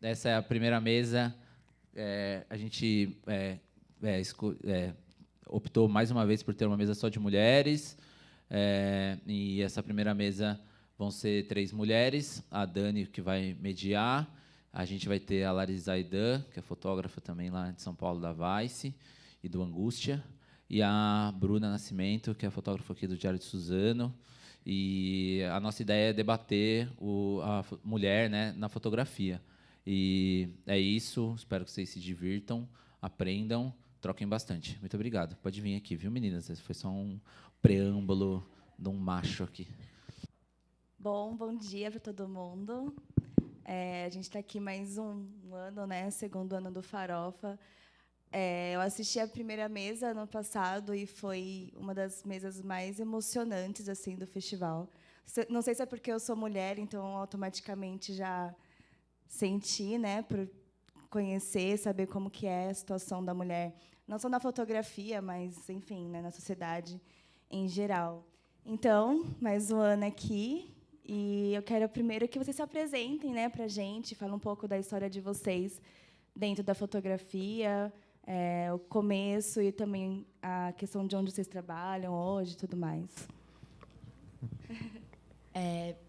essa é a primeira mesa. A gente optou mais uma vez por ter uma mesa só de mulheres. E essa primeira mesa vão ser 3 mulheres. A Dani, que vai mediar. A gente vai ter a Larissa Aidan, que é fotógrafa também lá de São Paulo, da Vice e do Angústia. E a Bruna Nascimento, que é fotógrafa aqui do Diário de Suzano. E a nossa ideia é debater a mulher, né, na fotografia. E é isso. Espero que vocês se divirtam, aprendam, troquem bastante. Muito obrigado. Pode vir aqui, viu, meninas? Esse foi só um preâmbulo de um macho aqui. Bom dia para todo mundo. A gente está aqui mais um ano, né? Segundo ano do Farofa. Eu assisti a primeira mesa ano passado e foi uma das mesas mais emocionantes assim do festival. Não sei se é porque eu sou mulher, então automaticamente já senti, né, por conhecer, saber como que é a situação da mulher, não só na fotografia, mas enfim, né, na sociedade em geral. Então, mais um ano aqui e eu quero primeiro que vocês se apresentem, né, para a gente, falem um pouco da história de vocês dentro da fotografia. O começo e também a questão de onde vocês trabalham hoje e tudo mais.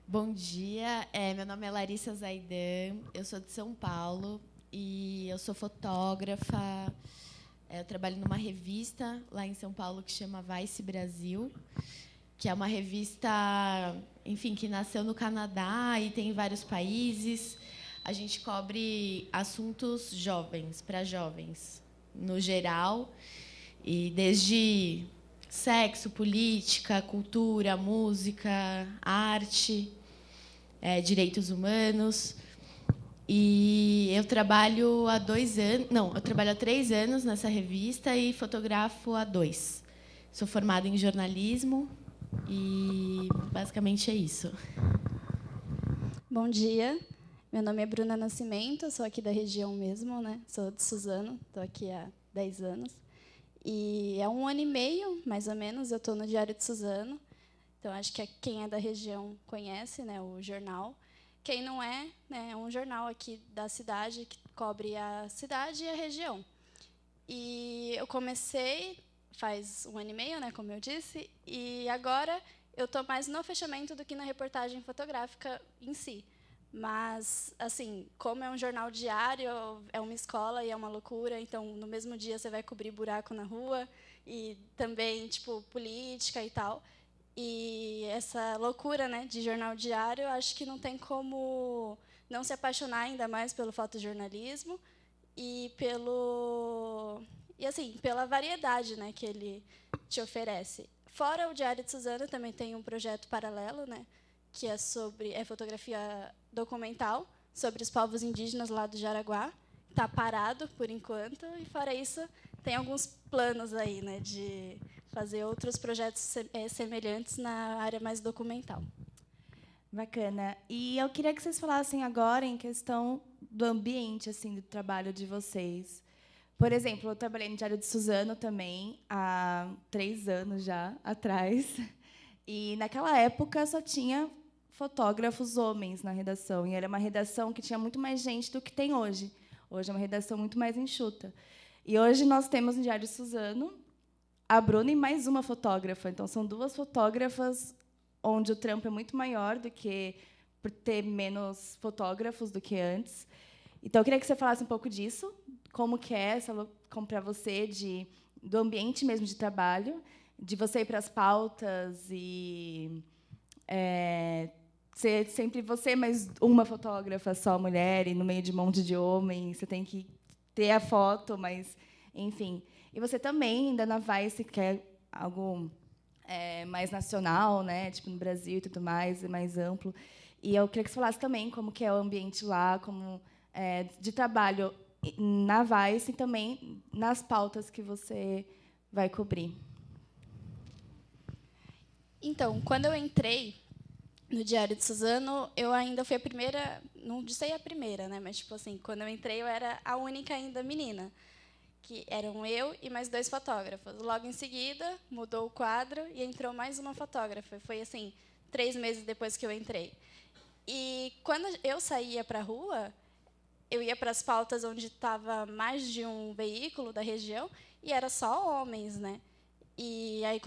Bom dia, meu nome é Larissa Zaidan, eu sou de São Paulo e eu sou fotógrafa. Eu trabalho numa revista lá em São Paulo que chama Vice Brasil, que é uma revista, enfim, que nasceu no Canadá e tem em vários países. A gente cobre assuntos jovens, para jovens, no geral, e desde sexo, política, cultura, música, arte, direitos humanos. E eu trabalho há 3 anos nessa revista e fotografo há 2. Sou formada em jornalismo e basicamente é isso. Bom dia. Meu nome é Bruna Nascimento, sou aqui da região mesmo, né? Sou de Suzano, estou aqui há 10 anos. E há 1 ano e meio, mais ou menos, eu estou no Diário de Suzano. Então, acho que quem é da região conhece, né, o jornal. Quem não é, né, é um jornal aqui da cidade que cobre a cidade e a região. E eu comecei faz 1 ano e meio, né, como eu disse, e agora eu estou mais no fechamento do que na reportagem fotográfica em si. Mas, assim, como é um jornal diário, é uma escola e é uma loucura, então, no mesmo dia, você vai cobrir buraco na rua e também, tipo, política e tal. E essa loucura, né, de jornal diário, eu acho que não tem como não se apaixonar ainda mais pelo fotojornalismo e pela variedade, né, que ele te oferece. Fora o Diário de Suzano, também tem um projeto paralelo, né, que é sobre fotografia documental sobre os povos indígenas lá do Jaraguá. Está parado por enquanto e fora isso tem alguns planos aí, né, de fazer outros projetos semelhantes na área mais documental. Bacana. E eu queria que vocês falassem agora em questão do ambiente assim do trabalho de vocês. Por exemplo, eu trabalhei no Diário de Suzano também há 3 anos já atrás. E, naquela época, só tinha fotógrafos homens na redação. E era uma redação que tinha muito mais gente do que tem hoje. Hoje é uma redação muito mais enxuta. E hoje nós temos no Diário de Suzano a Bruna e mais uma fotógrafa. Então, são 2 fotógrafas onde o trampo é muito maior do que por ter menos fotógrafos do que antes. Então, eu queria que você falasse um pouco disso, como que é como para você do ambiente mesmo de trabalho, de você ir para as pautas e ser sempre você, mais uma fotógrafa só, mulher, e no meio de um monte de homem, você tem que ter a foto, mas, enfim. E você também, ainda na Vice, que é algo mais nacional, né, tipo no Brasil e tudo mais, mais amplo. E eu queria que você falasse também como que é o ambiente lá, como de trabalho na Vice e também nas pautas que você vai cobrir. Então, quando eu entrei no Diário de Suzano, eu ainda fui a primeira, não sei a primeira, né, mas tipo assim, quando eu entrei eu era a única ainda menina, que eram eu e mais 2 fotógrafos. Logo em seguida, mudou o quadro e entrou mais uma fotógrafa. Foi assim, 3 meses depois que eu entrei. E quando eu saía para a rua, eu ia para as pautas onde estava mais de um veículo da região e era só homens, né? E aí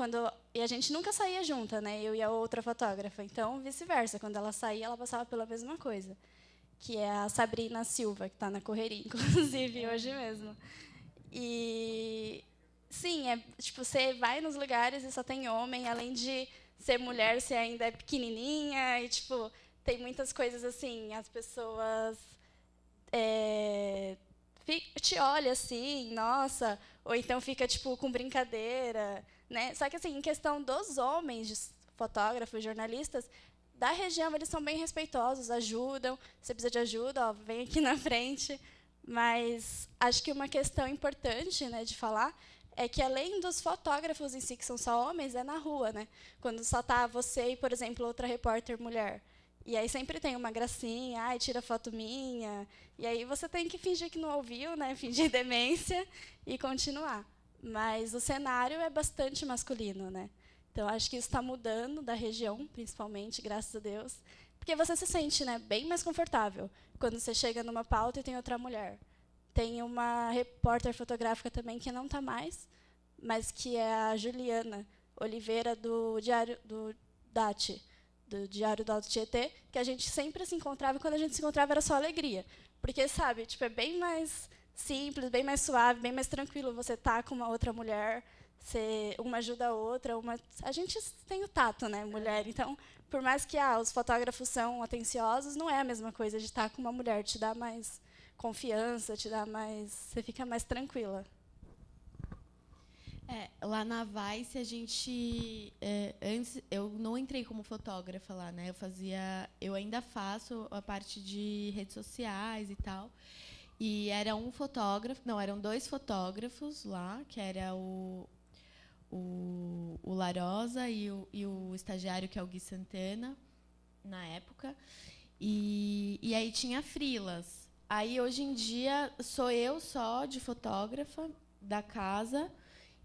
e a gente nunca saía junta, né? Eu e a outra fotógrafa. Então, vice-versa, quando ela saía, ela passava pela mesma coisa, que é a Sabrina Silva, que está na correria, inclusive hoje mesmo. E sim, tipo, você vai nos lugares e só tem homem, além de ser mulher, você ainda é pequenininha e tipo, tem muitas coisas assim, as pessoas te olha assim, nossa, ou então fica tipo com brincadeira, né? Só que assim, em questão dos homens, fotógrafos, jornalistas da região, eles são bem respeitosos, ajudam. Se precisa de ajuda, ó, vem aqui na frente. Mas acho que uma questão importante, né, de falar é que além dos fotógrafos em si, que são só homens, é na rua, né? Quando só tá você e, por exemplo, outra repórter mulher. E aí sempre tem uma gracinha, ai, tira foto minha. E aí você tem que fingir que não ouviu, né? Fingir demência e continuar. Mas o cenário é bastante masculino, né? Então acho que isso está mudando da região, principalmente, graças a Deus, porque você se sente, né, bem mais confortável quando você chega numa pauta e tem outra mulher. Tem uma repórter fotográfica também que não está mais, mas que é a Juliana Oliveira do Diário do DAT, do Diário do Alto Tietê, que a gente sempre se encontrava, e quando a gente se encontrava era só alegria. Porque, sabe, tipo, é bem mais simples, bem mais suave, bem mais tranquilo você estar com uma outra mulher, uma ajuda a outra. A gente tem o tato, né, mulher? Então, por mais que os fotógrafos são atenciosos, não é a mesma coisa de estar com uma mulher. Te dá mais confiança, você fica mais tranquila. Lá na Vice, a gente... antes, eu não entrei como fotógrafa lá, né? Eu ainda faço a parte de redes sociais e tal. E era um fotógrafo... Não, eram 2 fotógrafos lá, que era o Larosa e o estagiário, que é o Gui Santana, na época. E aí tinha freelas. Aí, hoje em dia, sou eu só de fotógrafa da casa.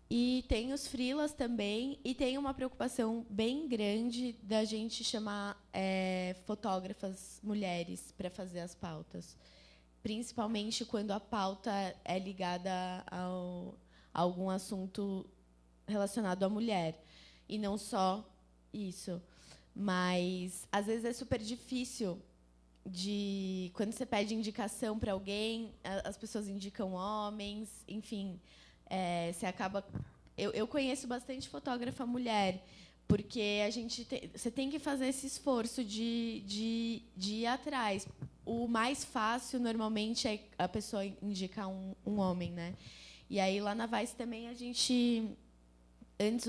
E tem os freelas também, e tem uma preocupação bem grande da gente chamar fotógrafas mulheres para fazer as pautas, principalmente quando a pauta é ligada a algum assunto relacionado à mulher, e não só isso. Mas, às vezes, é super difícil quando você pede indicação para alguém, as pessoas indicam homens, enfim... você acaba... Eu conheço bastante fotógrafa mulher, porque você tem que fazer esse esforço de ir atrás. O mais fácil, normalmente, é a pessoa indicar um homem, né? E aí, lá na Vice também, a gente... Antes,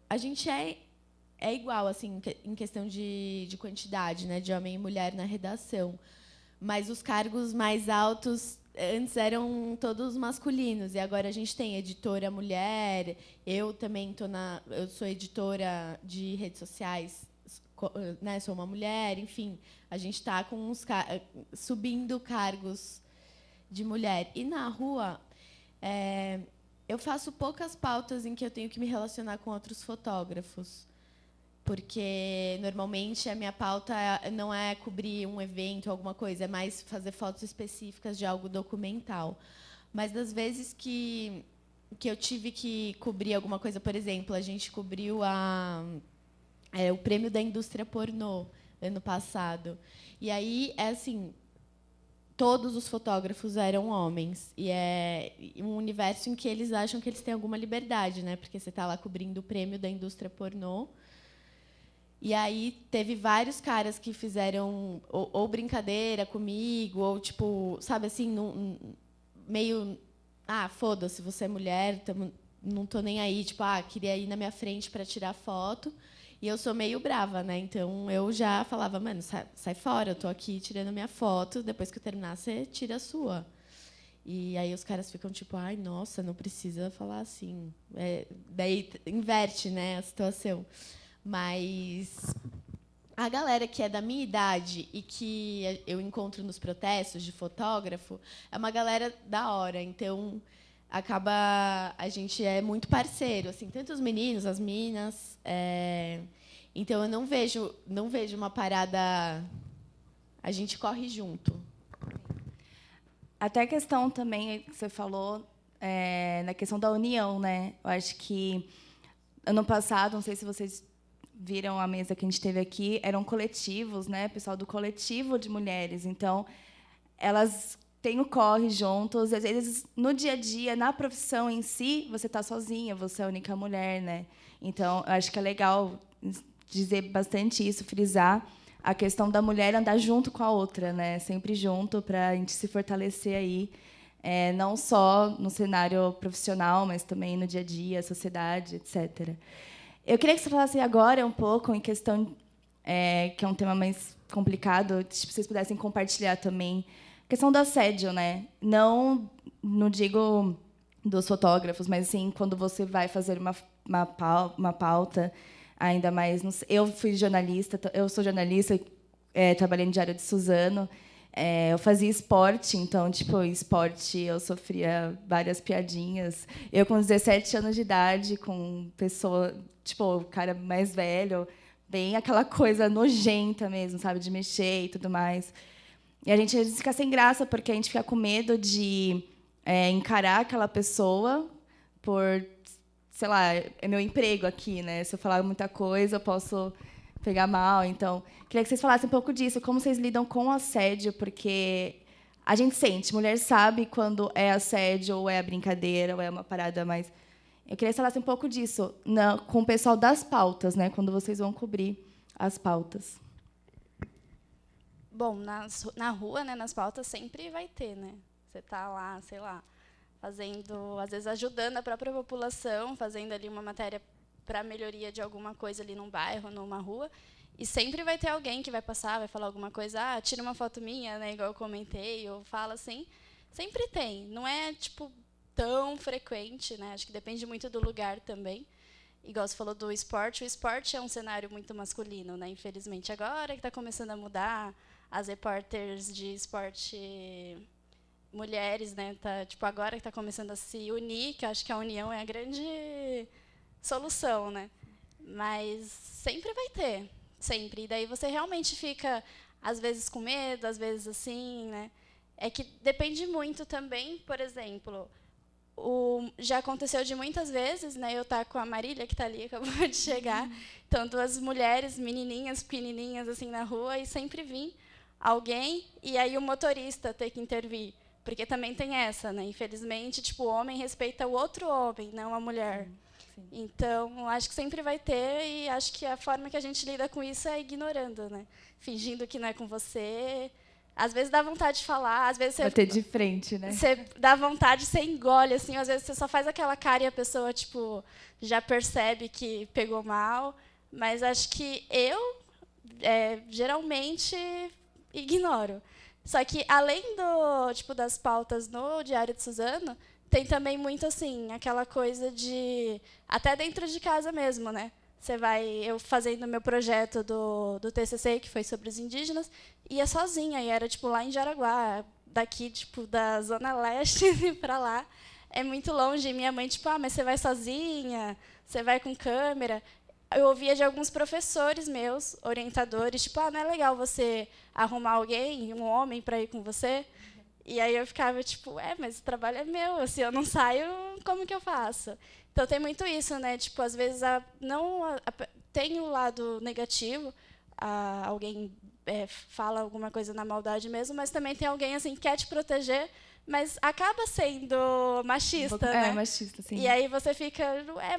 a gente é igual, assim, em questão de quantidade, né, de homem e mulher na redação. Mas os cargos mais altos... Antes eram todos masculinos, e agora a gente tem editora mulher. Eu também eu sou editora de redes sociais, né? Sou uma mulher, enfim, a gente está com subindo cargos de mulher. E na rua, eu faço poucas pautas em que eu tenho que me relacionar com outros fotógrafos, porque, normalmente, a minha pauta não é cobrir um evento, alguma coisa, é mais fazer fotos específicas de algo documental. Mas, das vezes que eu tive que cobrir alguma coisa, por exemplo, a gente cobriu o Prêmio da Indústria Pornô, ano passado. E aí, assim, todos os fotógrafos eram homens. E é um universo em que eles acham que eles têm alguma liberdade, né? Porque você está lá cobrindo o Prêmio da Indústria Pornô. E aí teve vários caras que fizeram ou brincadeira comigo, ou, tipo, sabe, assim, meio... foda-se, você é mulher, não tô nem aí. Tipo, queria ir na minha frente para tirar foto. E eu sou meio brava, né? Então, eu já falava, mano, sai fora, eu tô aqui tirando minha foto, depois que eu terminar, você tira a sua. E aí os caras ficam tipo, ai, nossa, não precisa falar assim. Daí inverte, né, a situação. Mas a galera que é da minha idade e que eu encontro nos protestos de fotógrafo é uma galera da hora. Então, a gente é muito parceiro, assim, tanto os meninos, as meninas. Então, eu não vejo uma parada... A gente corre junto. Até a questão também que você falou, na questão da união, né? Eu acho que ano passado, não sei se vocês viram a mesa que a gente teve aqui, eram coletivos, né? Pessoal do coletivo de mulheres. Então, elas têm o corre juntos. Às vezes, no dia a dia, na profissão em si, você está sozinha, você é a única mulher, né? Então, eu acho que é legal dizer bastante isso, frisar a questão da mulher andar junto com a outra, né? Sempre junto, para a gente se fortalecer aí, não só no cenário profissional, mas também no dia a dia, sociedade, etc. Eu queria que você falasse agora um pouco em questão, que é um tema mais complicado, se vocês pudessem compartilhar também, a questão do assédio, né? Não digo dos fotógrafos, mas assim, quando você vai fazer uma pauta, ainda mais... Eu sou jornalista, trabalhei no Diário de Suzano, eu fazia esporte, então, esporte, eu sofria várias piadinhas. Eu, com 17 anos de idade, com pessoa, cara mais velho, bem aquela coisa nojenta mesmo, sabe, de mexer e tudo mais. E a gente às vezes fica sem graça, porque a gente fica com medo de encarar aquela pessoa por, sei lá, é meu emprego aqui, né? Se eu falar muita coisa, eu posso pegar mal. Então, queria que vocês falassem um pouco disso, como vocês lidam com o assédio, porque a gente sente, mulher sabe quando é assédio, ou é brincadeira, ou é uma parada mais... Eu queria que vocês falassem um pouco disso com o pessoal das pautas, né? Quando vocês vão cobrir as pautas. Bom, na rua, né, nas pautas, sempre vai ter, né? Você está lá, sei lá, fazendo, às vezes ajudando a própria população, fazendo ali uma matéria para a melhoria de alguma coisa ali num bairro, numa rua, e sempre vai ter alguém que vai passar, vai falar alguma coisa, tira uma foto minha, né, igual eu comentei, ou fala assim. Sempre tem, não é tão frequente, né? Acho que depende muito do lugar também. Igual você falou do esporte, o esporte é um cenário muito masculino, né? Infelizmente, agora que está começando a mudar, as repórteres de esporte mulheres, né? Agora que está começando a se unir, que acho que a união é a grande solução, né? Mas sempre vai ter, sempre. E daí você realmente fica, às vezes, com medo, às vezes assim, né? É que depende muito também, por exemplo, já aconteceu de muitas vezes, né? Eu estar com a Marília, que está ali, acabou de chegar. Então, 2 mulheres, menininhas, pequenininhas, assim, na rua, e sempre vir alguém, e aí o motorista ter que intervir. Porque também tem essa, né? Infelizmente, o homem respeita o outro homem, não a mulher. Sim. Então, acho que sempre vai ter, e acho que a forma que a gente lida com isso é ignorando, né? Fingindo que não é com você. Às vezes dá vontade de falar, às vezes você... Bater de frente, né? Você dá vontade, você engole, assim, às vezes você só faz aquela cara e a pessoa, já percebe que pegou mal. Mas acho que eu, geralmente, ignoro. Só que, além das pautas no Diário de Suzano, tem também muito, assim, aquela coisa de... Até dentro de casa mesmo, né? Eu fazendo meu projeto do TCC, que foi sobre os indígenas, ia sozinha, e era, lá em Jaraguá, daqui, da Zona Leste para lá. É muito longe, e minha mãe, mas você vai sozinha? Você vai com câmera? Eu ouvia de alguns professores meus, orientadores, não é legal você arrumar alguém, um homem, para ir com você? E aí eu ficava, mas o trabalho é meu, assim, eu não saio, como que eu faço? Então, tem muito isso, né? Às vezes, tem o lado negativo, alguém fala alguma coisa na maldade mesmo, mas também tem alguém, assim, que quer te proteger, mas acaba sendo machista, né? Machista, sim. E aí você fica,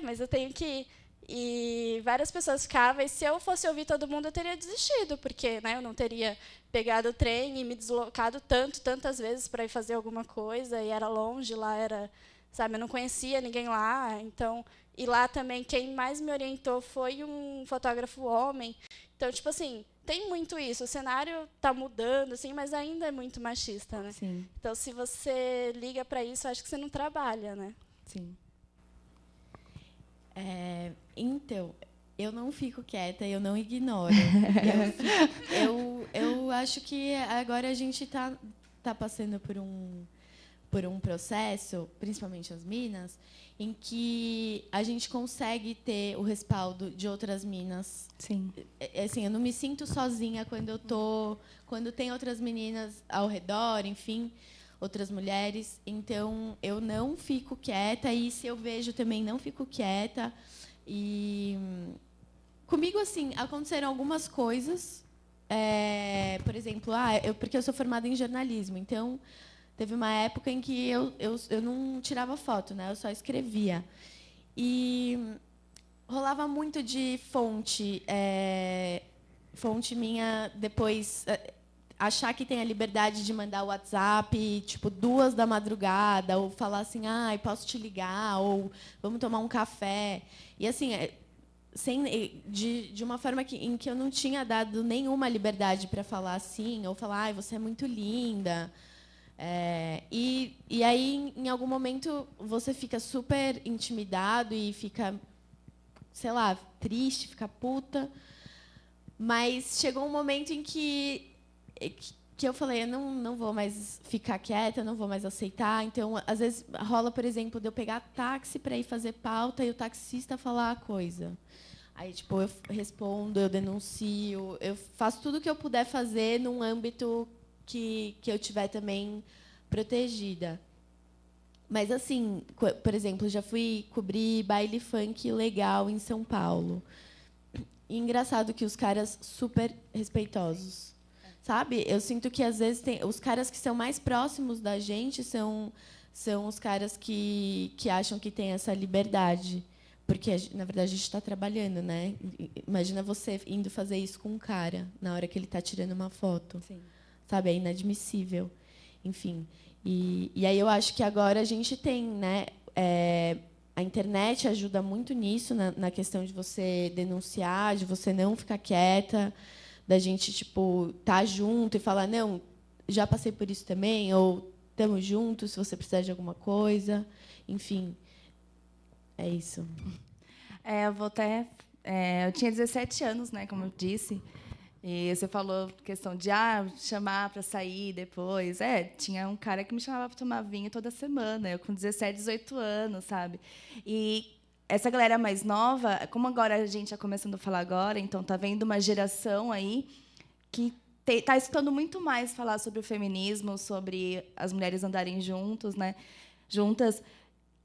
mas eu tenho que ir. E várias pessoas ficavam, e se eu fosse ouvir todo mundo, eu teria desistido, porque, né, eu não teria pegado o trem e me deslocado tantas vezes para ir fazer alguma coisa, e era longe, lá era, sabe, eu não conhecia ninguém lá. Então, e lá também quem mais me orientou foi um fotógrafo homem. Então, assim, tem muito isso. O cenário está mudando, assim, mas ainda é muito machista, né? Sim. Então, se você liga para isso, acho que você não trabalha, né? Sim. Então, eu não fico quieta, eu não ignoro. Eu acho que agora a gente tá passando por um processo, principalmente as minas, em que a gente consegue ter o respaldo de outras minas. Sim. Assim, eu não me sinto sozinha quando tem outras meninas ao redor, enfim. outras mulheres. Então, eu não fico quieta, e se eu vejo também não fico quieta. E comigo, assim, aconteceram algumas coisas. Por exemplo, porque eu sou formada em jornalismo, então teve uma época em que eu não tirava foto, né? Eu só escrevia. E rolava muito de fonte minha depois achar que tem a liberdade de mandar o WhatsApp, tipo, 2 da madrugada, ou falar assim, posso te ligar, ou vamos tomar um café. E assim, de uma forma em que eu não tinha dado nenhuma liberdade para falar assim, ou falar, você é muito linda. E aí, em algum momento, você fica super intimidado e fica, sei lá, triste, fica puta. Mas chegou um momento em que eu falei, eu não vou mais ficar quieta, eu não vou mais aceitar. Então, às vezes, rola, por exemplo, de eu pegar táxi para ir fazer pauta e o taxista falar a coisa. Aí, tipo, eu respondo, eu denuncio, eu faço tudo o que eu puder fazer num âmbito que eu tiver também protegida. Mas, assim, por exemplo, já fui cobrir baile funk legal em São Paulo. E engraçado que os caras super respeitosos, sabe? Eu sinto que, às vezes, os caras que são mais próximos da gente são os caras que acham que tem essa liberdade. Porque, na verdade, a gente está trabalhando, né? Imagina você indo fazer isso com um cara na hora que ele está tirando uma foto. Sim. Sabe? É inadmissível. Enfim. E aí eu acho que agora a gente tem, né? A internet ajuda muito nisso, na questão de você denunciar, de você não ficar quieta, da gente, tipo, estar junto e falar, não, já passei por isso também, ou estamos juntos se você precisar de alguma coisa. Enfim. É isso. Eu vou até... eu tinha 17 anos, né, como eu disse. E você falou questão de chamar para sair depois. Tinha um cara que me chamava para tomar vinho toda semana. Eu com 17, 18 anos, sabe? E essa galera mais nova, como agora a gente está começando a falar agora, então está vendo uma geração aí que está escutando muito mais falar sobre o feminismo, sobre as mulheres andarem juntas.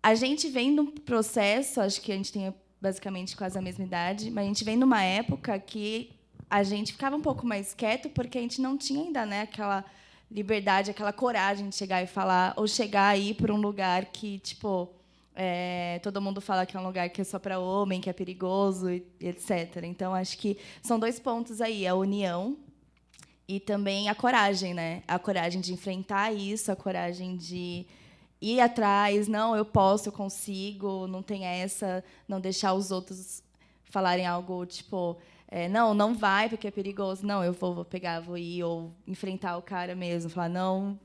A gente vem num processo, acho que a gente tem basicamente quase a mesma idade, mas a gente vem numa época que a gente ficava um pouco mais quieto porque a gente não tinha ainda, né, aquela liberdade, aquela coragem de chegar e falar, ou chegar aí para um lugar que, tipo, todo mundo fala que é um lugar que é só para homem, que é perigoso, e etc. Então, acho que são 2 pontos aí, a união e também a coragem, né? A coragem de enfrentar isso, a coragem de ir atrás, não, eu posso, eu consigo, não tem essa, não deixar os outros falarem algo tipo, não vai porque é perigoso, não, eu vou pegar, vou ir, ou enfrentar o cara mesmo, falar, não,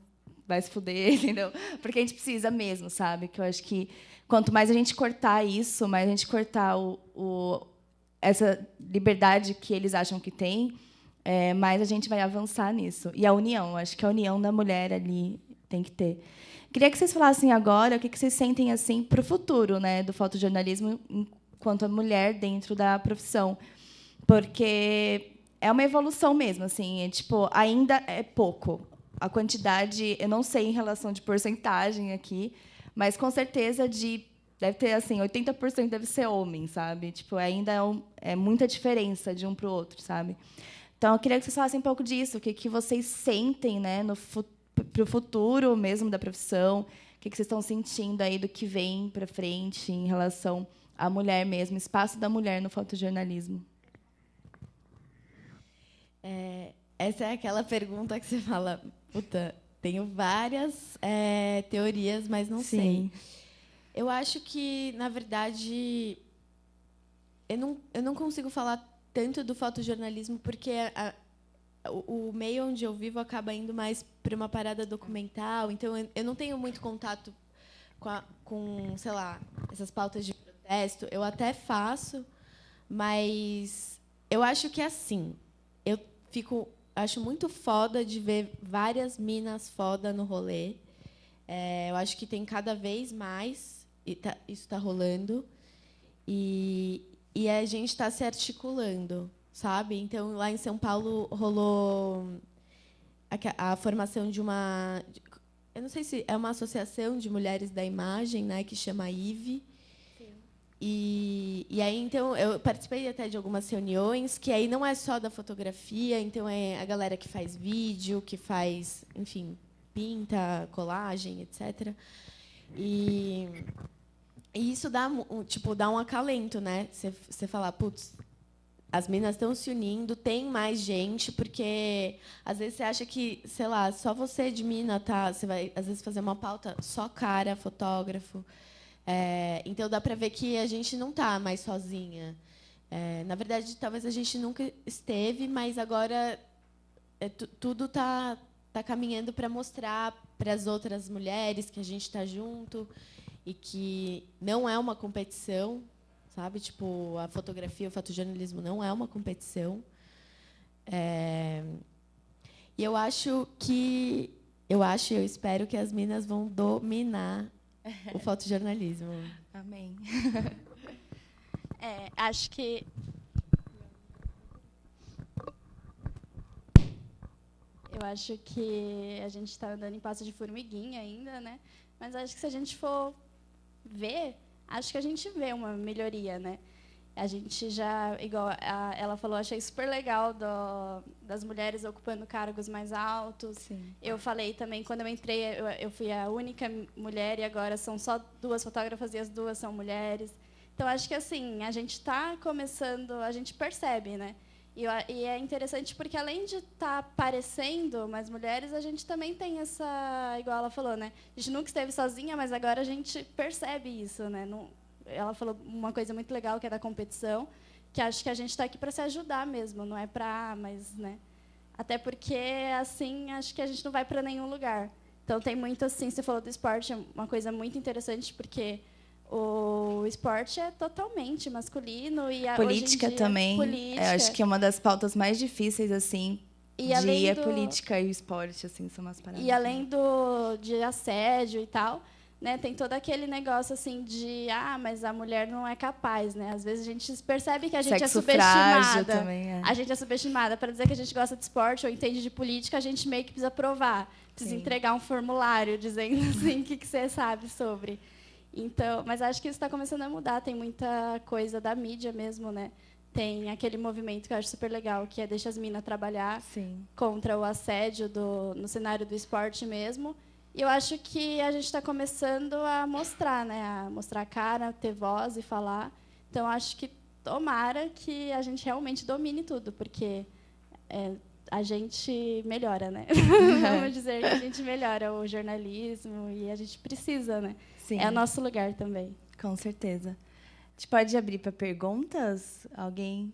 vai se fuder, entendeu? Porque a gente precisa mesmo, sabe? Que eu acho que quanto mais a gente cortar isso, mais a gente cortar essa liberdade que eles acham que tem, mais a gente vai avançar nisso. E a união, acho que a união da mulher ali tem que ter. Queria que vocês falassem agora o que vocês sentem assim para o futuro, né, do fotojornalismo enquanto a mulher dentro da profissão, porque é uma evolução mesmo, assim, tipo, ainda é pouco. A quantidade, eu não sei em relação de porcentagem aqui, mas com certeza deve ter assim, 80% deve ser homem, sabe? Tipo, ainda é muita diferença de um para o outro, sabe? Então, eu queria que vocês falassem um pouco disso, o que vocês sentem, né, para o futuro mesmo da profissão, o que vocês estão sentindo aí do que vem para frente em relação à mulher mesmo, espaço da mulher no fotojornalismo. Essa é aquela pergunta que você fala, puta, tenho várias teorias, mas não sei. Eu acho que, na verdade, eu não consigo falar tanto do fotojornalismo porque o meio onde eu vivo acaba indo mais para uma parada documental, então eu não tenho muito contato com, sei lá, essas pautas de protesto. Eu até faço, mas eu acho que é assim. Acho muito foda de ver várias minas foda no rolê. Eu acho que tem cada vez mais, isso está rolando, e a gente está se articulando, sabe? Então, lá em São Paulo rolou a formação de uma eu não sei se é uma associação de mulheres da imagem, né, que chama IVE. E aí, então, eu participei até de algumas reuniões, que aí não é só da fotografia, então é a galera que faz vídeo, que faz, enfim, pinta, colagem, etc. E isso dá, tipo, dá um acalento, né? Você falar, putz, as meninas estão se unindo, tem mais gente, porque às vezes você acha que, sei lá, só você de mina, tá? Você vai, às vezes, fazer uma pauta só cara, fotógrafo. Então, dá para ver que a gente não está mais sozinha. Na verdade, talvez a gente nunca esteve, mas agora tudo está caminhando para mostrar para as outras mulheres que a gente está junto e que não é uma competição, sabe? Tipo, a fotografia, o fotojornalismo não é uma competição. E eu espero que as minas vão dominar o fotojornalismo. Amém. Acho que a gente está andando em passo de formiguinha ainda, né? Mas acho que se a gente for ver, acho que a gente vê uma melhoria, né? A gente já, igual ela falou, achei super legal das mulheres ocupando cargos mais altos. Sim. Eu falei também, quando eu entrei, eu fui a única mulher e agora são só 2 fotógrafas e as 2 são mulheres. Então, acho que assim, a gente está começando, a gente percebe, né? E é interessante porque, além de estar aparecendo mais mulheres, a gente também tem essa, igual ela falou, né? A gente nunca esteve sozinha, mas agora a gente percebe isso, né? Ela falou uma coisa muito legal, que é da competição, que acho que a gente está aqui para se ajudar mesmo, não é para... mas, né? Até porque, assim, acho que a gente não vai para nenhum lugar. Então, tem muito, assim, você falou do esporte, é uma coisa muito interessante, porque o esporte é totalmente masculino. E Política hoje em dia, também. política. Eu acho que é uma das pautas mais difíceis, assim, E a política e o esporte, assim, são umas paradas. E além de assédio e tal, né, tem todo aquele negócio assim de mas a mulher não é capaz, né? Às vezes a gente percebe que a gente Sexo é subestimada. frágil também, A gente é subestimada. Para dizer que a gente gosta de esporte ou entende de política, a gente meio que precisa provar, precisa entregar um formulário dizendo assim o que você sabe sobre. Então, mas acho que isso está começando a mudar. Tem muita coisa da mídia mesmo, né? Tem aquele movimento que eu acho super legal, que é Deixa as Minas Trabalhar, contra o assédio no cenário do esporte mesmo. E eu acho que a gente está começando a mostrar, né? A mostrar a cara, ter voz e falar. Então, acho que tomara que a gente realmente domine tudo, porque a gente melhora, né? Vamos dizer que a gente melhora o jornalismo e a gente precisa, né? Sim. É o nosso lugar também. Com certeza. A gente pode abrir para perguntas? Alguém?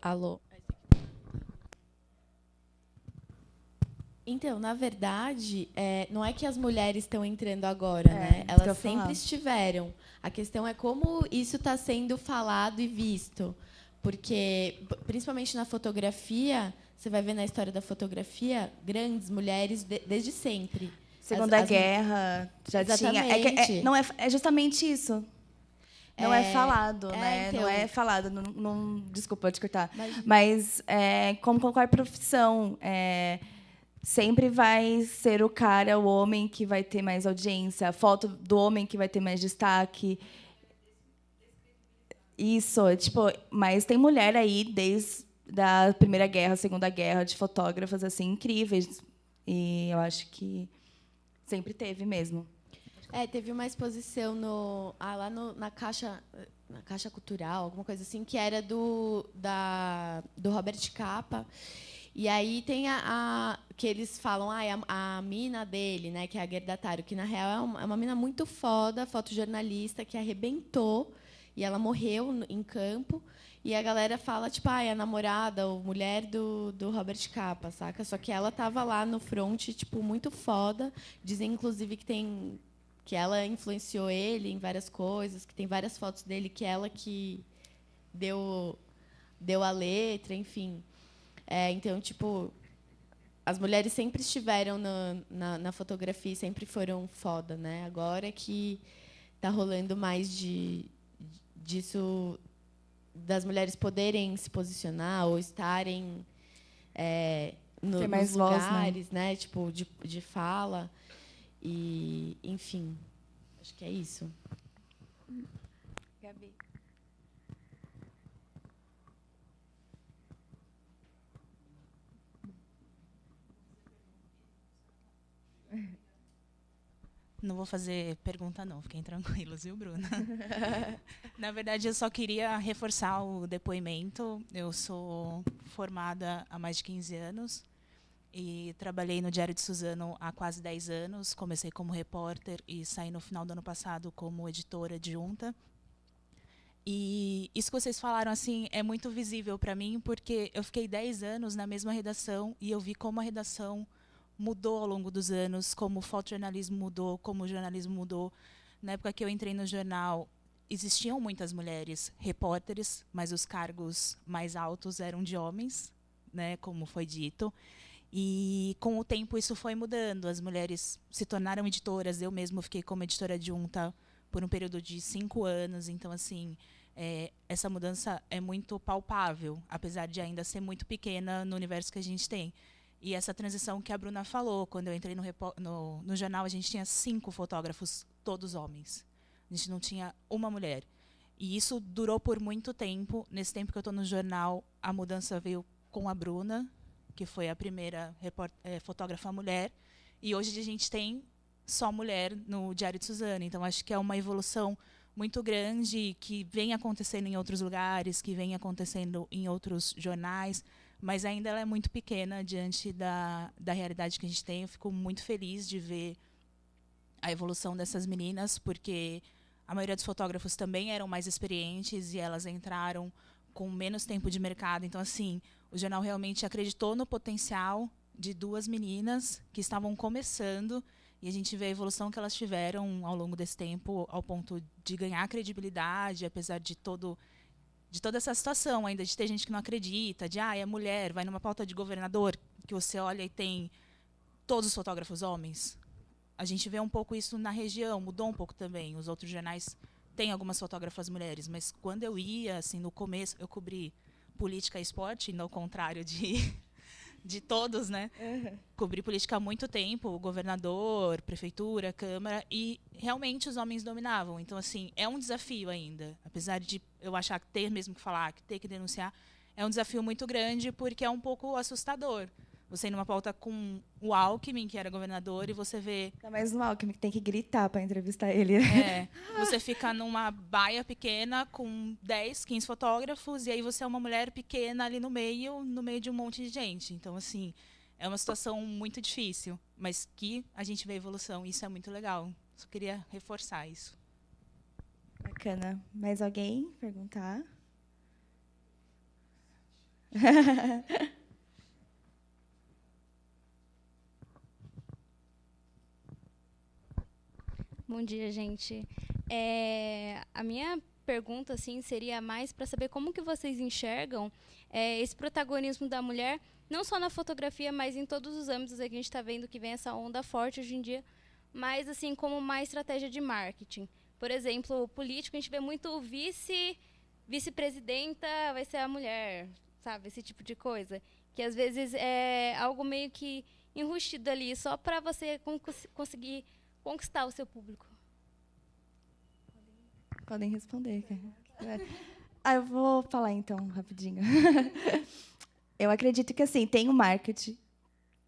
Alô? Então, na verdade, não é que as mulheres estão entrando agora, né? Elas sempre estiveram. A questão é como isso está sendo falado e visto. Porque, principalmente na fotografia, você vai ver na história da fotografia, grandes mulheres desde sempre. Segunda Guerra já Exatamente. tinha. É justamente isso. Não é falado, né? Então, não é falado. Desculpa te cortar. Mas como qualquer profissão, sempre vai ser o cara, o homem, que vai ter mais audiência, a foto do homem que vai ter mais destaque. Isso, tipo, mas tem mulher aí desde a Primeira Guerra, Segunda Guerra, de fotógrafas assim incríveis. E eu acho que sempre teve mesmo. Teve uma exposição na Caixa Cultural, alguma coisa assim, que era do Robert Capa. E aí tem que eles falam, a mina dele, né, que é a Gerda Taro, que na real é uma mina muito foda, fotojornalista, que arrebentou, e ela morreu em campo. E a galera fala, tipo, a namorada ou mulher do Robert Capa, saca? Só que ela tava lá no front, tipo, muito foda. Dizem, inclusive, que tem que ela influenciou ele em várias coisas, que tem várias fotos dele que ela que deu a letra, enfim. Então, tipo, as mulheres sempre estiveram na fotografia, sempre foram foda, né? Agora que está rolando mais disso, das mulheres poderem se posicionar ou estarem nos mais voz, lugares, né? Tipo, de fala. E, enfim, acho que é isso. Gabi. Não vou fazer pergunta, não. Fiquem tranquilos, viu, Bruna? Na verdade, eu só queria reforçar o depoimento. Eu sou formada há mais de 15 anos e trabalhei no Diário de Suzano há quase 10 anos. Comecei como repórter e saí no final do ano passado como editora adjunta. E isso que vocês falaram assim é muito visível para mim, porque eu fiquei 10 anos na mesma redação e eu vi como a redação mudou ao longo dos anos, como o fotojornalismo mudou, como o jornalismo mudou. Na época que eu entrei no jornal, existiam muitas mulheres repórteres, mas os cargos mais altos eram de homens, né, como foi dito. E, com o tempo, isso foi mudando. As mulheres se tornaram editoras. Eu mesma fiquei como editora adjunta por um período de 5 anos. Então, assim, essa mudança é muito palpável, apesar de ainda ser muito pequena no universo que a gente tem. E essa transição que a Bruna falou, quando eu entrei no jornal, a gente tinha 5 fotógrafos, todos homens. A gente não tinha uma mulher. E isso durou por muito tempo. Nesse tempo que eu estou no jornal, a mudança veio com a Bruna, que foi a primeira fotógrafa mulher. E hoje a gente tem só mulher no Diário de Suzano. Então, acho que é uma evolução muito grande que vem acontecendo em outros lugares, que vem acontecendo em outros jornais, mas ainda ela é muito pequena diante da realidade que a gente tem. Eu fico muito feliz de ver a evolução dessas meninas, porque a maioria dos fotógrafos também eram mais experientes e elas entraram com menos tempo de mercado. Então, assim, o jornal realmente acreditou no potencial de 2 meninas que estavam começando, e a gente vê a evolução que elas tiveram ao longo desse tempo, ao ponto de ganhar credibilidade, apesar de toda essa situação, ainda de ter gente que não acredita, de é mulher, vai numa pauta de governador, que você olha e tem todos os fotógrafos homens. A gente vê um pouco isso na região, mudou um pouco também. Os outros jornais têm algumas fotógrafas mulheres, mas quando eu ia, assim, no começo, eu cobri política e esporte, no contrário de todos, né? Uhum. Cobri política há muito tempo, governador, prefeitura, câmara, e realmente os homens dominavam. Então, assim, é um desafio ainda. Apesar de eu achar que ter mesmo que falar, que ter que denunciar, é um desafio muito grande, porque é um pouco assustador. Você ir numa pauta com o Alckmin, que era governador, e você vê... Ainda mais no Alckmin, que tem que gritar para entrevistar ele. Você fica numa baia pequena com 10, 15 fotógrafos, e aí você é uma mulher pequena ali no meio de um monte de gente. Então, assim, é uma situação muito difícil, mas que a gente vê evolução, e isso é muito legal. Só queria reforçar isso. Bacana. Mais alguém perguntar? Bom dia, gente. A minha pergunta assim, seria mais para saber como que vocês enxergam esse protagonismo da mulher, não só na fotografia, mas em todos os âmbitos. A gente está vendo que vem essa onda forte hoje em dia, mas assim, como uma estratégia de marketing. Por exemplo, o político, a gente vê muito vice-presidenta vai ser a mulher, sabe? Esse tipo de coisa. Que às vezes é algo meio que enrustido ali, só para você conseguir conquistar o seu público. Podem responder. Eu vou falar então, rapidinho. Eu acredito que assim, tem um marketing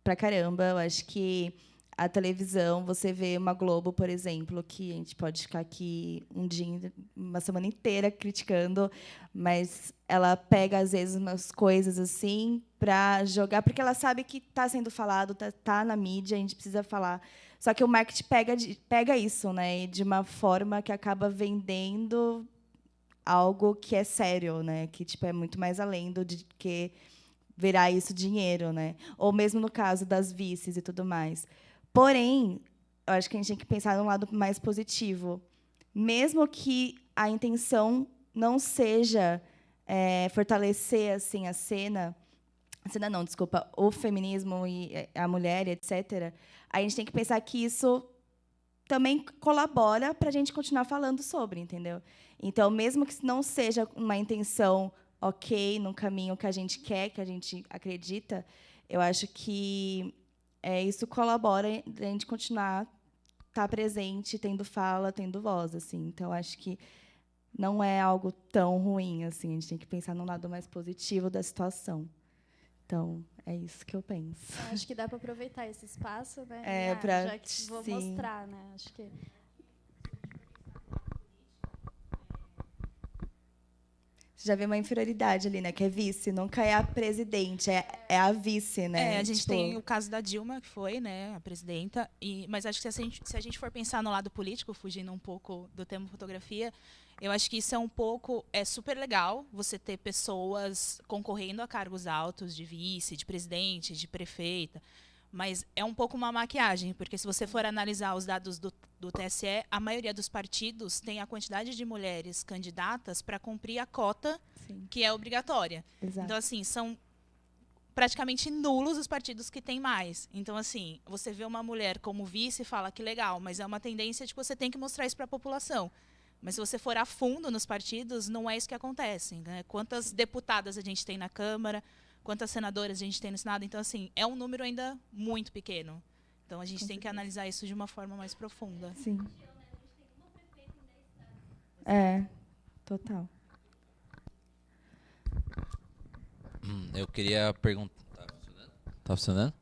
pra caramba. Eu acho que a televisão, você vê uma Globo, por exemplo, que a gente pode ficar aqui um dia, uma semana inteira criticando, mas ela pega, às vezes, umas coisas assim para jogar, porque ela sabe que está sendo falado, tá na mídia, a gente precisa falar. Só que o marketing pega isso, né, e de uma forma que acaba vendendo algo que é sério, né, que tipo é muito mais além do de que virar isso dinheiro, né? Ou mesmo no caso das vices e tudo mais. Porém, eu acho que a gente tem que pensar num lado mais positivo. Mesmo que a intenção não seja fortalecer assim, a cena não, desculpa, o feminismo e a mulher, etc., a gente tem que pensar que isso também colabora para a gente continuar falando sobre, entendeu? Então, mesmo que não seja uma intenção ok, no caminho que a gente quer, que a gente acredita, eu acho que isso colabora para a gente continuar presente, tendo fala, tendo voz, assim. Então, acho que não é algo tão ruim, assim. A gente tem que pensar no lado mais positivo da situação. Então, é isso que eu penso. Eu acho que dá para aproveitar esse espaço, né? Já que vou sim. mostrar, né? Acho que Você já vê uma inferioridade ali, né? Que é vice, nunca é a presidente, é a vice, né? A gente tem o caso da Dilma, que foi, né, a presidenta, mas acho que se a gente for pensar no lado político, fugindo um pouco do tema fotografia, eu acho que isso é super legal, você ter pessoas concorrendo a cargos altos de vice, de presidente, de prefeita, mas é um pouco uma maquiagem, porque se você for analisar os dados do TSE, a maioria dos partidos tem a quantidade de mulheres candidatas para cumprir a cota Sim. que é obrigatória. Exato. Então, assim, são praticamente nulos os partidos que têm mais. Então, assim, você vê uma mulher como vice e fala que legal, mas é uma tendência de que você tem que mostrar isso para a população. Mas se você for a fundo nos partidos, não é isso que acontece, né? Quantas deputadas a gente tem na Câmara, quantas senadoras a gente tem no Senado. Então, assim, é um número ainda muito pequeno. Então, a gente tem que analisar isso de uma forma mais profunda. Sim. Total. Eu queria perguntar... Tá funcionando?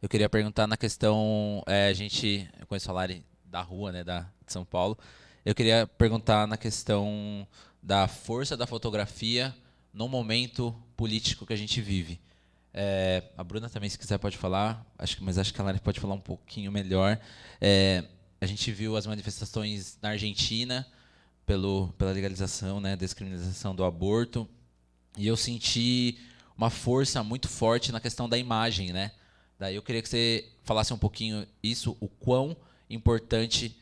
Eu queria perguntar na questão... eu conheço a Lari da rua, né, de São Paulo. Eu queria perguntar na questão da força da fotografia no momento político que a gente vive. A Bruna também, se quiser, pode falar, mas acho que a Lari pode falar um pouquinho melhor. A gente viu as manifestações na Argentina pela legalização, né, descriminalização do aborto, e eu senti uma força muito forte na questão da imagem, né? Daí eu queria que você falasse um pouquinho isso, o quão importante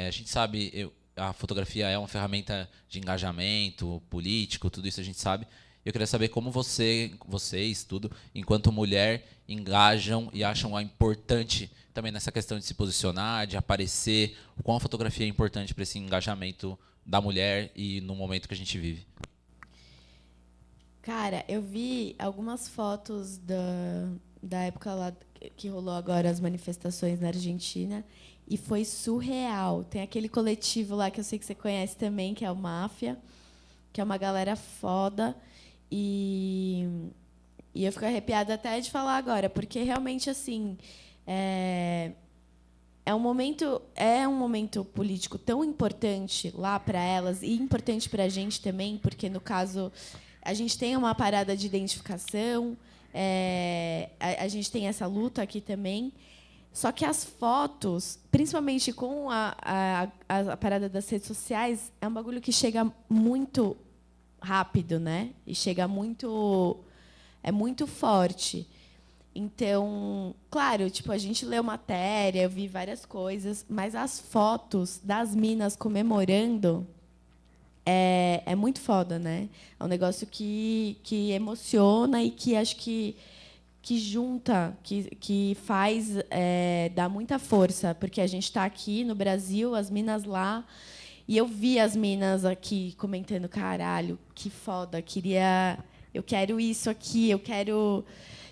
a gente sabe, a fotografia é uma ferramenta de engajamento político, tudo isso a gente sabe. Eu queria saber como vocês, tudo, enquanto mulher, engajam e acham importante também nessa questão de se posicionar, de aparecer, o quão a fotografia é importante para esse engajamento da mulher e no momento que a gente vive. Cara, eu vi algumas fotos da época lá que rolou agora as manifestações na Argentina e foi surreal. Tem aquele coletivo lá que eu sei que você conhece também, que é o Máfia, que é uma galera foda. E eu fico arrepiada até de falar agora, porque realmente assim é um momento político tão importante lá para elas e importante para a gente também, porque no caso a gente tem uma parada de identificação, a gente tem essa luta aqui também. Só que as fotos, principalmente com a parada das redes sociais, é um bagulho que chega muito rápido, né? E chega muito... É muito forte. Então, claro, tipo, a gente leu matéria, eu vi várias coisas, mas as fotos das minas comemorando é muito foda, né? É um negócio que emociona e que acho que junta, que faz dar muita força, porque a gente está aqui no Brasil, as minas lá, e eu vi as minas aqui comentando, caralho, que foda, eu quero isso aqui, eu quero...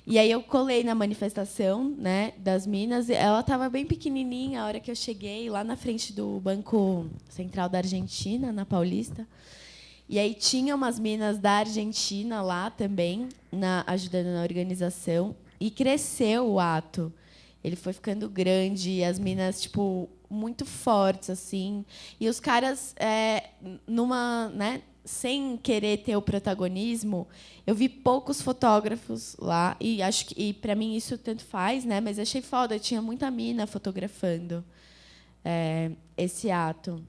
E aí eu colei na manifestação, né, das minas, ela estava bem pequenininha a hora que eu cheguei, lá na frente do Banco Central da Argentina, na Paulista. E aí tinha umas minas da Argentina lá também, ajudando na organização, e cresceu o ato. Ele foi ficando grande, e as minas tipo muito fortes assim, e os caras né, sem querer ter o protagonismo, eu vi poucos fotógrafos lá e acho que para mim isso tanto faz, né? Mas achei foda, tinha muita mina fotografando esse ato.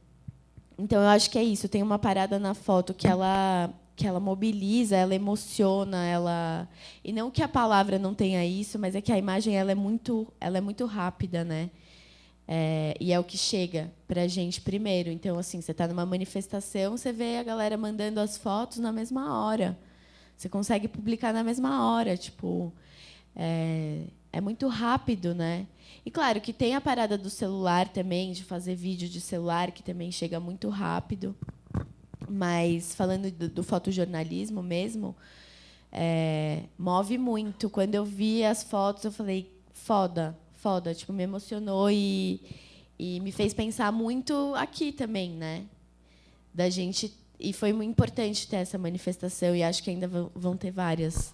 Então, eu acho que é isso. Tem uma parada na foto que ela mobiliza, ela emociona, e não que a palavra não tenha isso, mas é que a imagem ela é muito rápida, né? E é o que chega para a gente primeiro. Então, assim, você está numa manifestação, você vê a galera mandando as fotos na mesma hora. Você consegue publicar na mesma hora. Tipo, é muito rápido, né? E, claro, que tem a parada do celular também, de fazer vídeo de celular, que também chega muito rápido. Mas, falando do fotojornalismo mesmo, move muito. Quando eu vi as fotos, eu falei, foda. Tipo, me emocionou e me fez pensar muito aqui também, né? Da gente, e foi muito importante ter essa manifestação, e acho que ainda vão ter várias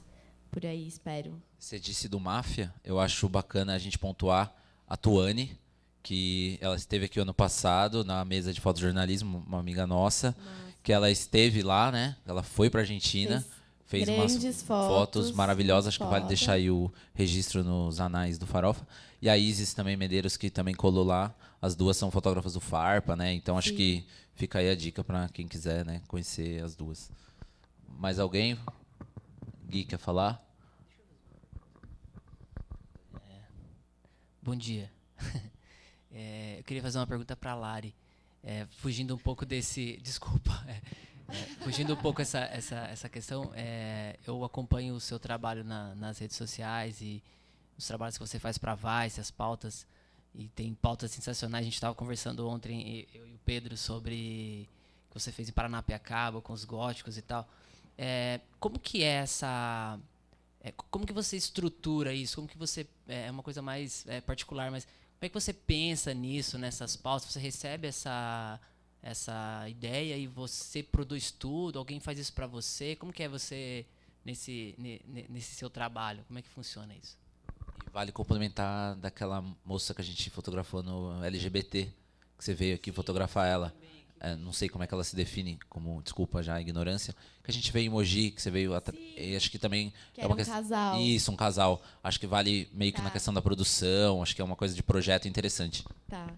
por aí, espero. Você disse do Máfia, eu acho bacana a gente pontuar a Tuane, que ela esteve aqui ano passado na mesa de fotojornalismo, uma amiga nossa, que ela esteve lá, né? Ela foi para a Argentina. Fez umas fotos maravilhosas, acho que vale deixar aí o registro nos anais do Farofa. E a Isis também, Medeiros, que também colou lá. As duas são fotógrafas do Farpa, né? Então acho que fica aí a dica para quem quiser, né, conhecer as duas. Mais alguém? Gui, quer falar? Bom dia. Eu queria fazer uma pergunta para a Lari. Fugindo um pouco desse... Desculpa. Fugindo um pouco essa questão, eu acompanho o seu trabalho nas redes sociais e os trabalhos que você faz para a Vice, as pautas, e tem pautas sensacionais. A gente estava conversando ontem, eu e o Pedro, sobre o que você fez em Paranapiacaba, com os góticos e tal. Como que é essa... como que você estrutura isso? Como que você... É uma coisa mais particular, mas como é que você pensa nisso, nessas pautas? Você recebe essa ideia e você produz tudo? Alguém faz isso para você? Como que é você nesse seu trabalho? Como é que funciona isso? E vale complementar daquela moça que a gente fotografou no LGBT, que você veio aqui fotografar ela. Não sei como é que ela se define, como, desculpa já a ignorância, que a gente veio em Mogi, que você veio... E acho que também... Que era um casal. Isso, um casal. Acho que vale meio que na questão da produção, acho que é uma coisa de projeto interessante. Tá.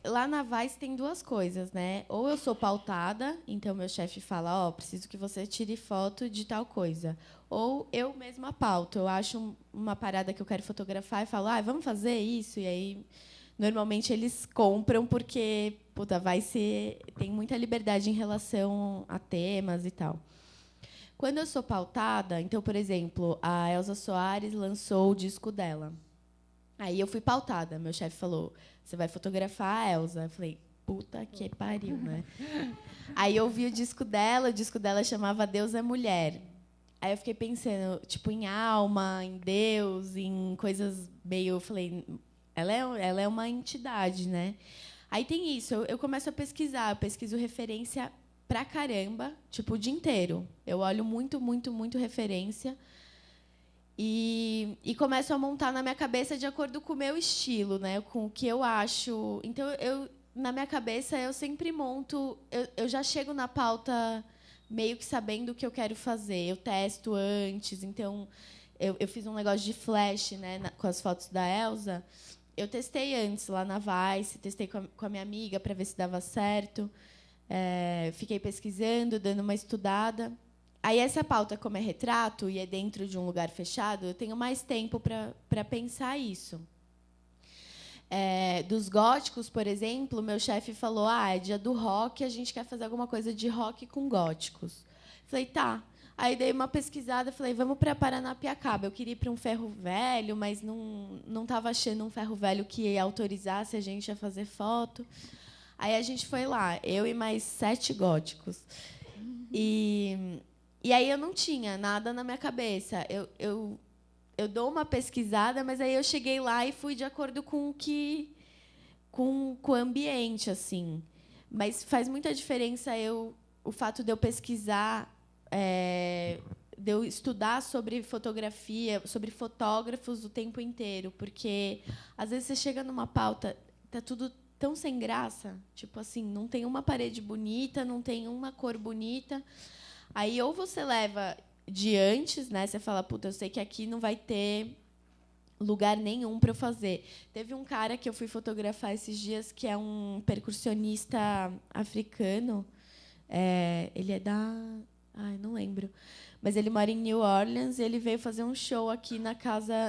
Lá na Vice tem duas coisas, né? Ou eu sou pautada, então meu chefe fala, preciso que você tire foto de tal coisa. Ou eu mesma pauto. Eu acho uma parada que eu quero fotografar e falo, vamos fazer isso? E aí, normalmente, eles compram porque tem muita liberdade em relação a temas e tal. Quando eu sou pautada, então, por exemplo, a Elza Soares lançou o disco dela. Aí eu fui pautada. Meu chefe falou, você vai fotografar a Elza. Eu falei, puta que pariu, né? Aí eu vi o disco dela chamava Deus é Mulher. Aí eu fiquei pensando, tipo, em alma, em Deus, em coisas meio... Eu falei, ela é uma entidade, né? Aí tem isso, eu começo a pesquisar, eu pesquiso referência pra caramba, tipo, o dia inteiro. Eu olho muito, muito, muito referência. E começo a montar na minha cabeça de acordo com o meu estilo, né? Com o que eu acho. Então, na minha cabeça, eu sempre monto... Eu já chego na pauta meio que sabendo o que eu quero fazer. Eu testo antes. Então, eu fiz um negócio de flash, né, com as fotos da Elza. Eu testei antes lá na Vice, testei com a minha amiga para ver se dava certo. Fiquei pesquisando, dando uma estudada. Aí, essa pauta, como é retrato e é dentro de um lugar fechado, eu tenho mais tempo para pensar isso. Dos góticos, por exemplo, meu chefe falou, é dia do rock, a gente quer fazer alguma coisa de rock com góticos. Falei, tá. Aí, dei uma pesquisada, falei, vamos para Paranapiacaba. Eu queria ir para um ferro velho, mas não estava achando um ferro velho que autorizasse a gente a fazer foto. Aí, a gente foi lá, eu e mais 7 góticos. E aí eu não tinha nada na minha cabeça. Eu dou uma pesquisada, mas aí eu cheguei lá e fui de acordo com o ambiente, assim. Mas faz muita diferença o fato de eu pesquisar, de eu estudar sobre fotografia, sobre fotógrafos o tempo inteiro, porque às vezes você chega numa pauta, tá tudo tão sem graça, tipo assim, não tem uma parede bonita, não tem uma cor bonita. Aí, ou você leva de antes, né? Você fala, puta, eu sei que aqui não vai ter lugar nenhum para eu fazer. Teve um cara que eu fui fotografar esses dias, que é um percussionista africano. Ele é da... não lembro. Mas ele mora em New Orleans e ele veio fazer um show aqui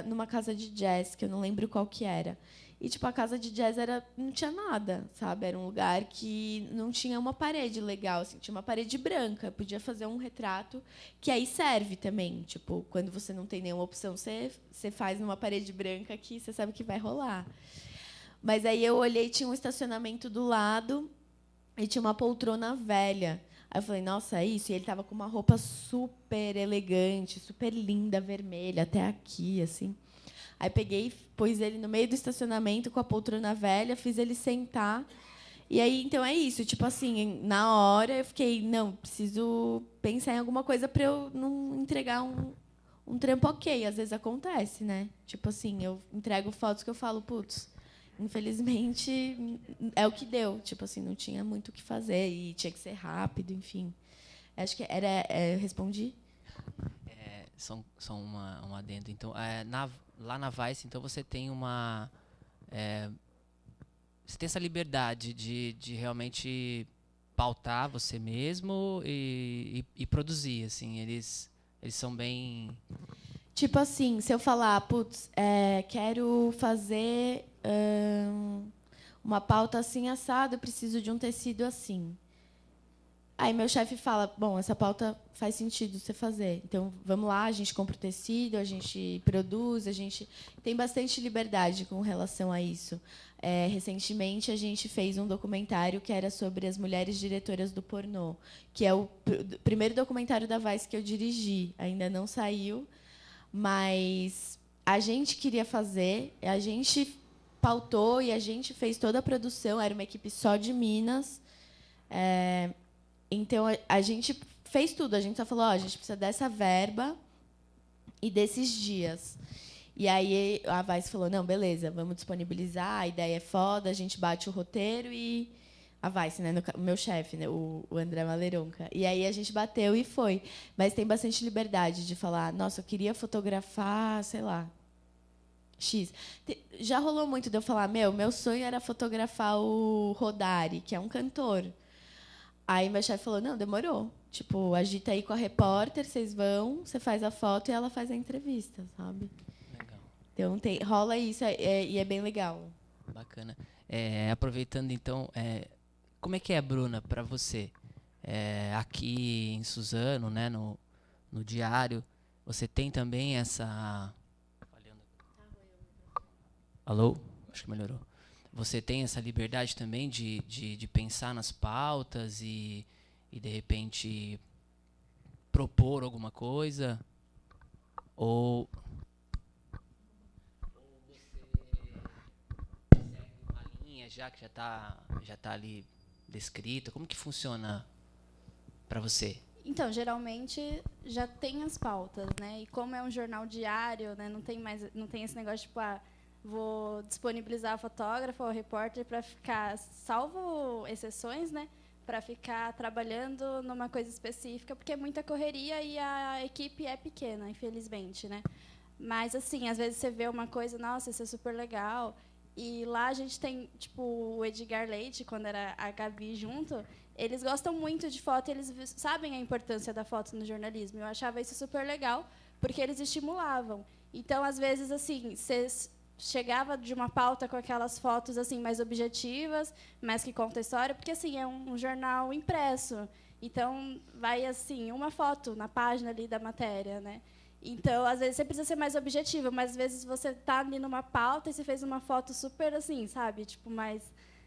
numa casa de jazz, que eu não lembro qual que era. E, tipo, a casa de jazz não tinha nada, sabe? Era um lugar que não tinha uma parede legal, assim, tinha uma parede branca. Podia fazer um retrato, que aí serve também. Tipo, quando você não tem nenhuma opção, você faz numa parede branca que você sabe que vai rolar. Mas aí eu olhei, tinha um estacionamento do lado e tinha uma poltrona velha. Aí eu falei, nossa, é isso? E ele estava com uma roupa super elegante, super linda, vermelha, até aqui, assim. Aí peguei, pus ele no meio do estacionamento com a poltrona velha, fiz ele sentar. E aí, então, é isso. Tipo assim, na hora eu fiquei, não, preciso pensar em alguma coisa para eu não entregar um trampo ok. Às vezes acontece, né? Tipo assim, eu entrego fotos que eu falo, putz, infelizmente é o que deu. Tipo assim, não tinha muito o que fazer e tinha que ser rápido, enfim. Acho que eu respondi? Só um adendo. Então, lá na Vice, então, você tem você tem essa liberdade de realmente pautar você mesmo e produzir, assim. Eles são bem... Tipo assim, se eu falar, putz, quero fazer uma pauta assim assado, eu preciso de um tecido assim. Aí meu chefe fala, bom, essa pauta faz sentido você fazer. Então, vamos lá, a gente compra o tecido, a gente produz, a gente tem bastante liberdade com relação a isso. Recentemente, a gente fez um documentário que era sobre as mulheres diretoras do pornô, que é o primeiro documentário da Vice que eu dirigi. Ainda não saiu, mas a gente queria fazer, a gente pautou e a gente fez toda a produção. Era uma equipe só de Minas. Então, a gente fez tudo. A gente só falou, a gente precisa dessa verba e desses dias. E aí a Vice falou, não, beleza, vamos disponibilizar, a ideia é foda, a gente bate o roteiro e... A Vice, né, o meu chefe, né, o André Maleronca. E aí a gente bateu e foi. Mas tem bastante liberdade de falar, nossa, eu queria fotografar, sei lá, X. Já rolou muito de eu falar, meu sonho era fotografar o Rodari, que é um cantor. Aí meu chefe falou, não, demorou. Tipo, agita aí com a repórter, vocês vão, você faz a foto e ela faz a entrevista, sabe? Legal. Então, rola isso e é bem legal. Bacana. Aproveitando, então, como é que é, Bruna, para você? Aqui em Suzano, né, no Diário, você tem também essa... Alô? Acho que melhorou. Você tem essa liberdade também de pensar nas pautas e, de repente, propor alguma coisa? Ou você segue uma linha já que já tá ali descrita? Como que funciona para você? Então, geralmente já tem as pautas, né? E como é um jornal diário, né, não tem esse negócio tipo, vou disponibilizar a fotógrafa ou a repórter para ficar, salvo exceções, né, para ficar trabalhando numa coisa específica, porque é muita correria e a equipe é pequena, infelizmente, né? Mas assim, às vezes você vê uma coisa, nossa, isso é super legal. E lá a gente tem, tipo, o Edgar Leite, quando era a Gabi junto, eles gostam muito de foto, eles sabem a importância da foto no jornalismo. Eu achava isso super legal, porque eles estimulavam. Então, às vezes, assim, vocês chegava de uma pauta com aquelas fotos assim mais objetivas, mais que conta a história, porque assim é um jornal impresso. Então vai assim uma foto na página ali da matéria, né? Então às vezes você precisa ser mais objetivo, mas às vezes você tá ali numa pauta e você fez uma foto super assim, sabe? Tipo mais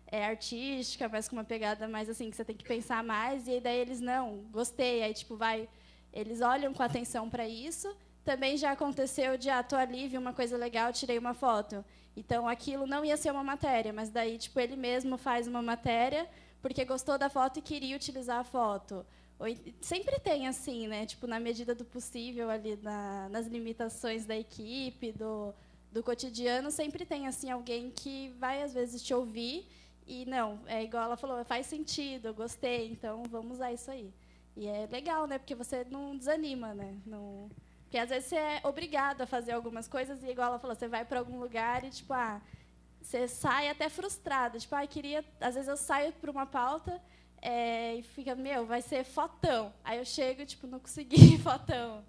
artística, mais com uma pegada mais assim que você tem que pensar mais e aí daí eles não, gostei, aí tipo eles olham com atenção para isso. Também já aconteceu de, tô ali, vi uma coisa legal, tirei uma foto. Então, aquilo não ia ser uma matéria, mas daí, tipo, ele mesmo faz uma matéria porque gostou da foto e queria utilizar a foto. Sempre tem assim, né? Tipo, na medida do possível, ali nas limitações da equipe, do cotidiano, sempre tem assim alguém que vai, às vezes, te ouvir e, não, é igual ela falou, faz sentido, eu gostei, então vamos usar isso aí. E é legal, né? Porque você não desanima, né? Não... Porque, às vezes, você é obrigado a fazer algumas coisas e, igual ela falou, você vai para algum lugar e, tipo, você sai até frustrada. Tipo, queria... Às vezes, eu saio para uma pauta e fica, vai ser fotão. Aí eu chego e, tipo, não consegui fotão.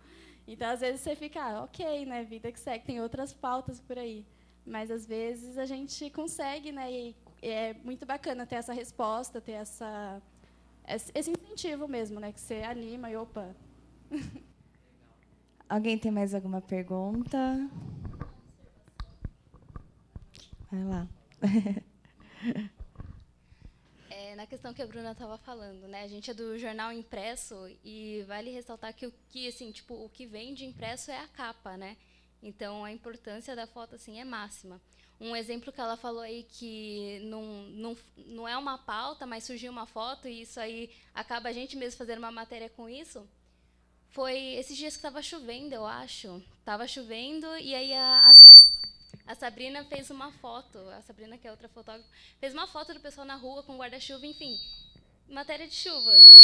Então, às vezes, você fica, ok, né, vida que segue, tem outras pautas por aí. mas às vezes a gente consegue, né? E é muito bacana ter essa resposta, ter esse incentivo mesmo, né? Que você anima e opa. Alguém tem mais alguma pergunta? Vai lá. Na questão que a Bruna estava falando, né? A gente é do jornal impresso e vale ressaltar que o que vem de impresso é a capa, né? Então a importância da foto assim é máxima. Um exemplo que ela falou aí que não é uma pauta, mas surgiu uma foto e isso aí acaba a gente mesmo fazendo uma matéria com isso. Foi esses dias que estava chovendo, eu acho. Estava chovendo e aí a Sabrina fez uma foto. A Sabrina, que é outra fotógrafa, fez uma foto do pessoal na rua com guarda-chuva, enfim. Matéria de chuva. Tipo,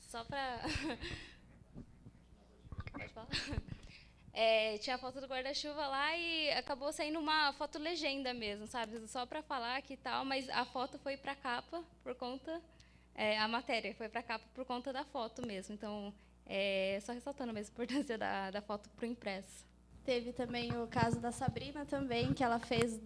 só para... Pode falar? Tinha a foto do guarda-chuva lá e acabou saindo uma foto legenda mesmo, sabe? Só para falar que tal, mas a foto foi para a capa por conta... a matéria foi para a capa por conta da foto mesmo. Então, só ressaltando mesmo a importância da foto para o impresso. Teve também o caso da Sabrina também, que ela fez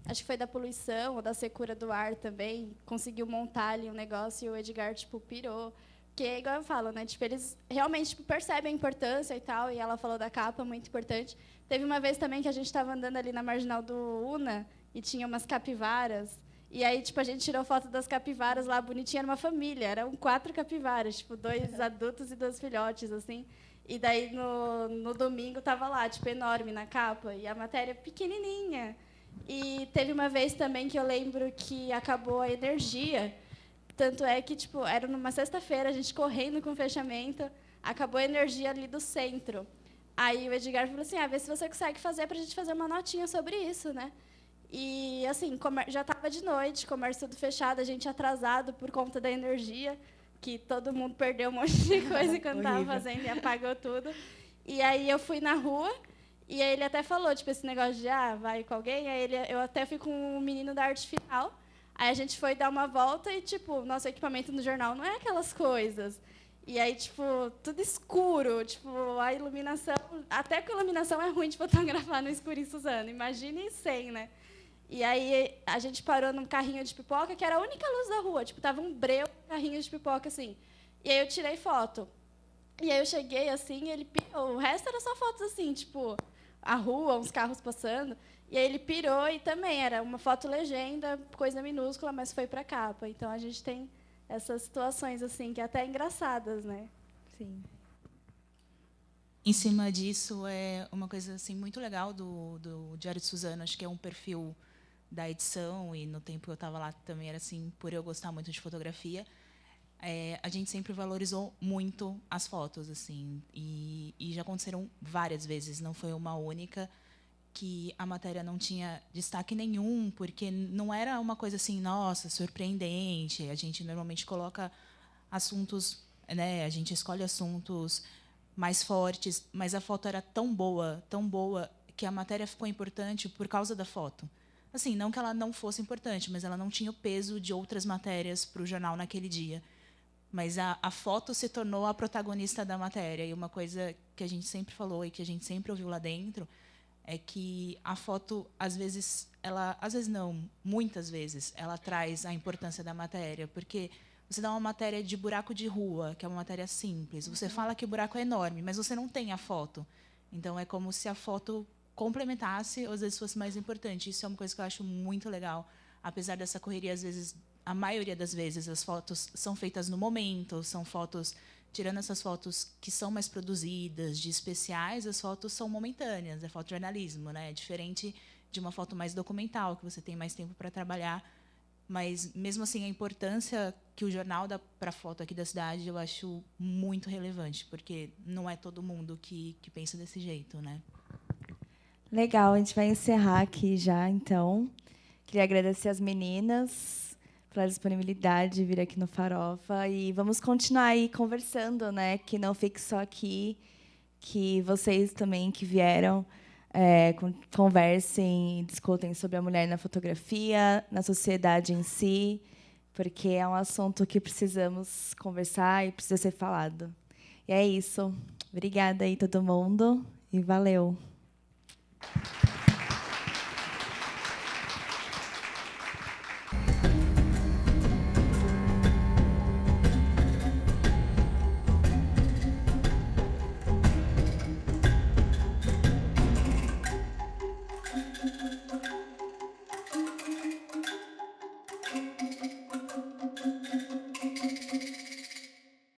acho que foi da poluição ou da secura do ar também, conseguiu montar ali um negócio e o Edgar, tipo, pirou. Porque, igual eu falo, né, tipo, eles realmente tipo, percebem a importância e tal, e ela falou da capa, muito importante. Teve uma vez também que a gente estava andando ali na marginal do Una e tinha umas capivaras, e aí, tipo, a gente tirou foto das capivaras lá, bonitinha, era uma família, eram 4 capivaras, tipo, 2 adultos e 2 filhotes, assim. E daí, no domingo, estava lá, tipo, enorme na capa, e a matéria pequenininha. E teve uma vez também que eu lembro que acabou a energia. Tanto é que, tipo, era numa sexta-feira, a gente correndo com o fechamento, acabou a energia ali do centro. Aí o Edgar falou assim, vê se você consegue fazer para a gente fazer uma notinha sobre isso, né? E, assim, já estava de noite, comércio tudo fechado, a gente atrasado por conta da energia, que todo mundo perdeu um monte de coisa quando estava fazendo e apagou tudo. E aí eu fui na rua, e aí ele até falou, tipo, esse negócio de, vai com alguém, aí eu até fui com um menino da arte final, aí a gente foi dar uma volta e, tipo, nosso equipamento no jornal não é aquelas coisas. E aí, tipo, tudo escuro, tipo, a iluminação... Até que a iluminação é ruim de fotografar no escuro em Suzano, imagine sem, né? E aí a gente parou num carrinho de pipoca, que era a única luz da rua. Tipo, tava um breu, carrinho de pipoca, assim. E aí eu tirei foto. E aí eu cheguei, assim, e ele pirou. O resto era só fotos, assim, tipo, a rua, uns carros passando. E aí ele pirou e também era uma foto legenda, coisa minúscula, mas foi para a capa. Então, a gente tem essas situações, assim, que até engraçadas, né? Sim. Em cima disso, é uma coisa assim muito legal do Diário de Suzano. Acho que é um perfil da edição, e no tempo que eu estava lá também era assim, por eu gostar muito de fotografia, a gente sempre valorizou muito as fotos, assim, e já aconteceram várias vezes, não foi uma única, que a matéria não tinha destaque nenhum, porque não era uma coisa assim, nossa, surpreendente. A gente normalmente coloca assuntos, né, a gente escolhe assuntos mais fortes, mas a foto era tão boa, que a matéria ficou importante por causa da foto. Assim, não que ela não fosse importante, mas ela não tinha o peso de outras matérias para o jornal naquele dia. Mas a foto se tornou a protagonista da matéria. E uma coisa que a gente sempre falou e que a gente sempre ouviu lá dentro é que a foto, às vezes não, muitas vezes, ela traz a importância da matéria. Porque você dá uma matéria de buraco de rua, que é uma matéria simples. Você fala que o buraco é enorme, mas você não tem a foto. Então, é como se a foto complementasse, ou às vezes fosse mais importante. Isso é uma coisa que eu acho muito legal. Apesar dessa correria, às vezes, a maioria das vezes, as fotos são feitas no momento, são fotos, tirando essas fotos que são mais produzidas, de especiais, as fotos são momentâneas, é fotojornalismo, né? É diferente de uma foto mais documental, que você tem mais tempo para trabalhar. Mas, mesmo assim, a importância que o jornal dá para a foto aqui da cidade, eu acho muito relevante, porque não é todo mundo que pensa desse jeito, né? Legal, a gente vai encerrar aqui já, então. Queria agradecer às meninas pela disponibilidade de vir aqui no Farofa. E vamos continuar aí conversando, né? Que não fique só aqui, que vocês também que vieram conversem, discutem sobre a mulher na fotografia, na sociedade em si, porque é um assunto que precisamos conversar e precisa ser falado. E é isso. Obrigada aí, todo mundo, e valeu.